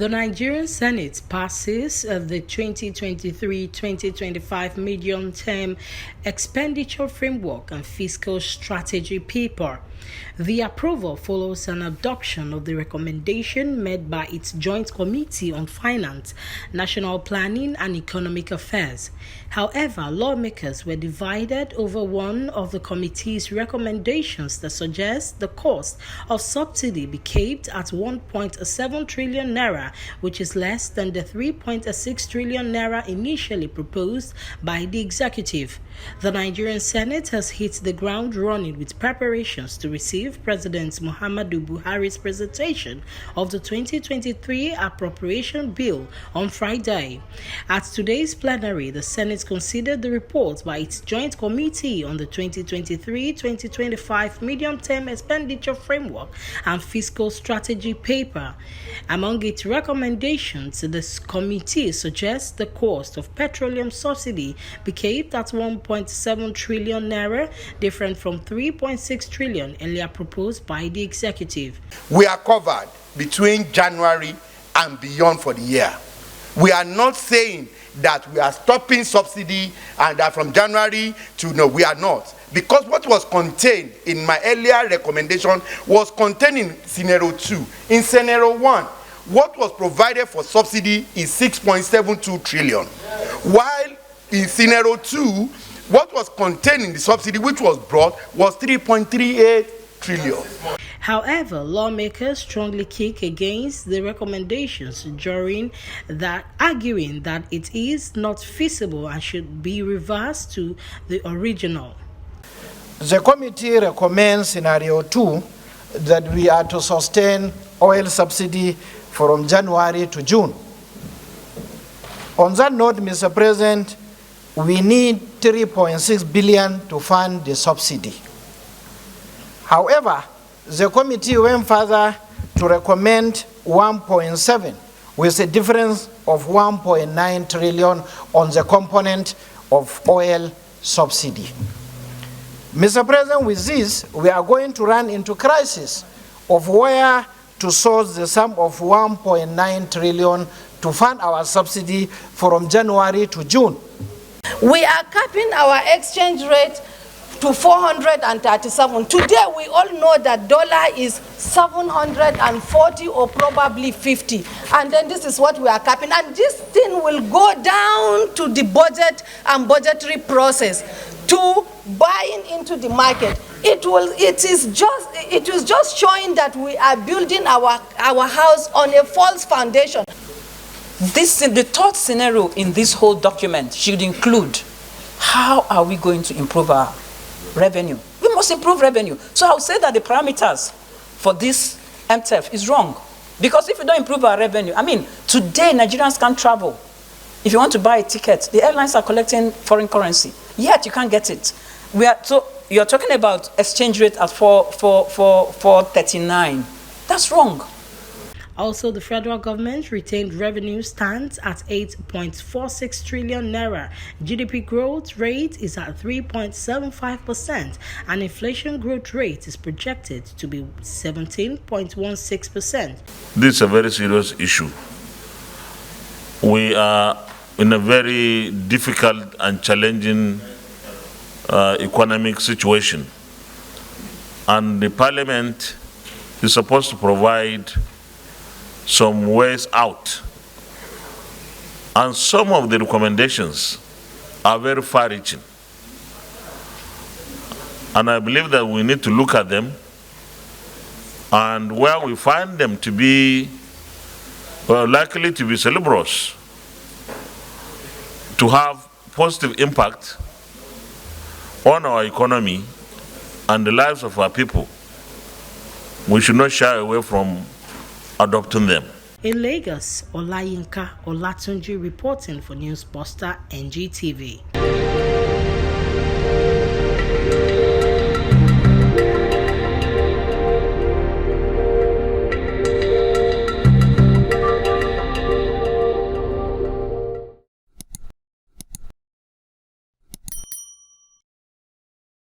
The Nigerian Senate passes the 2023-2025 medium-term expenditure framework and fiscal strategy paper. The approval follows an adoption of the recommendation made by its Joint Committee on Finance, National Planning and Economic Affairs. However, lawmakers were divided over one of the committee's recommendations that suggests the cost of subsidy be capped at 1.7 trillion naira, which is less than the 3.6 trillion naira initially proposed by the executive. The Nigerian Senate has hit the ground running with preparations to receive President Muhammadu Buhari's presentation of the 2023 appropriation bill on Friday. At today's plenary, the Senate considered the report by its Joint Committee on the 2023-2025 medium-term expenditure framework and fiscal strategy paper. Among its recommendations, this committee suggests the cost of petroleum subsidy be capped at 1.7 trillion naira, different from 3.6 trillion earlier proposed by the executive. We are covered between January and beyond for the year. We are not saying that we are stopping subsidy and that from January to no, we are not. Because what was contained in my earlier recommendation was contained in scenario 2. In scenario 1, what was provided for subsidy is 6.72 trillion. While in scenario 2, what was contained in the subsidy which was brought was 3.38 trillion. However, lawmakers strongly kick against the recommendations arguing that it is not feasible and should be reversed to the original. The committee recommends scenario 2 that we are to sustain oil subsidy from January to June. On that note, Mr. President, we need 3.6 billion to fund the subsidy. However, the committee went further to recommend 1.7 with a difference of 1.9 trillion on the component of oil subsidy. Mr. President, with this, we are going to run into crisis of where to source the sum of 1.9 trillion to fund our subsidy from January to June. We are capping our exchange rate to 437. Today, we all know that dollar is 740 or probably 50. And then this is what we are capping. And this thing will go down to the budget and budgetary process to buying into the market. It is just showing that we are building our house on a false foundation. The third scenario in this whole document should include how are we going to improve our revenue. We must improve revenue. So I would say that the parameters for this MTEF is wrong. Because if we don't improve our revenue, today Nigerians can't travel. If you want to buy a ticket, the airlines are collecting foreign currency. Yet you can't get it. So you're talking about exchange rate at 439. That's wrong. Also, the federal government retained revenue stands at 8.46 trillion naira. GDP growth rate is at 3.75%, and inflation growth rate is projected to be 17.16%. This is a very serious issue. We are in a very difficult and challenging economic situation, and the parliament is supposed to provide some ways out, and some of the recommendations are very far-reaching, and I believe that we need to look at them, and where we find them to be likely to be salubrious, to have positive impact on our economy and the lives of our people, we should not shy away from adopting them. In Lagos, Olayinka Olatunji reporting for News Poster NGTV.